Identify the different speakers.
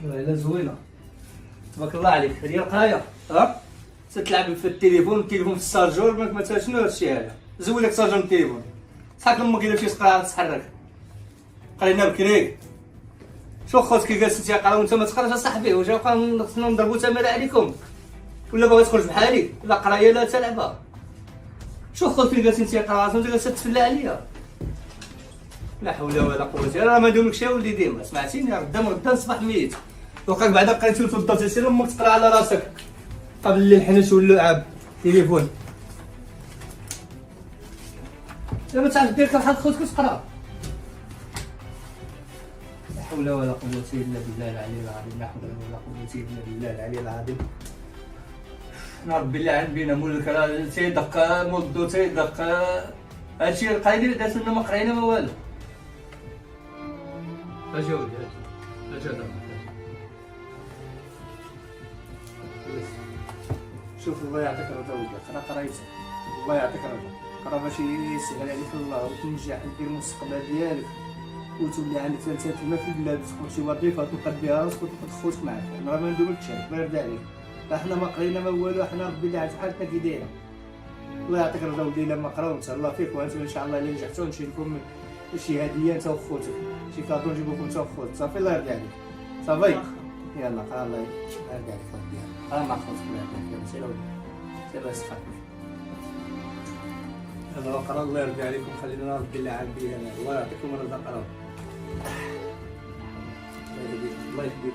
Speaker 1: لا زوينه تبارك الله عليك. هذه القرايه تتلعب في التليفون في الشارجور ما شنو هادشي هذا. زوي لك شارجور التليفون صحاب لما كاين شي تقرا تتحرك. قرينا بكري شو خوت كي جالس تيقرا وانت ما تقراش اصاحبي. واش غنبقى خصنا نضربو تماره عليكم ولا باغي تخرج بحالي؟ لا قرايه لا تلعبه. شو خوت كي جالسين تيقرا وانت جالس تتفلى عليا. لا حول ولا قوه الا راه ما ندومكش يا وليدي. ما سمعتيني غدا نصبح ميت. وقاك بعدا قريتي وتوضبتي سير امك تقرا على راسك قبل اللي الحنش واللعاب تليفون. الا ما تعرف دير كحال خوتك تقرا. لا حول ولا قوه الا بالله العلي العظيم. لا حول ولا قوه الا بالله العلي العظيم. انا ربي اللي عند بينا مولك راه تيدق مدو تيدق. هادشي القايدين دازت لنا ما قرينا ما والو. اجي ولدي اجي دابا. شوف الله يعطيك الرضا ولدي. قرايتك الله يعطيك الرضا. قرا باش يسهل عليك الله وتنجح دير المستقبل ديالك وتولي عندك 3 في البلاد وتخرج شي وظيفه تنقد بها راسك وتاخد خوتك معاك. انا راه ما ندومكش الله يرضي عليك. حنا ما قرينا ما والو. حنا ربي اللي عارف حالتنا كي دايره. الله يعطيك الرضا ولدي. الا ما قراو نتهلا فيك وانتم ان شاء الله الا نجحتوا نشري لكم شي هديه انت وخوتك شي كادو نجيب لكم انت وخوتك صافي الله يرضي عليك. صافي يلا قرا الله يرضي عليك ودي. قرا مع خوتك الله يرضي عليك. سير ولدي سير بس خاطر هذا قرا الله يرضي عليكم. خلينا ربي اللي عاد بينا الله يعطيكم الرضا. قراو الله يهديك الله يهديك.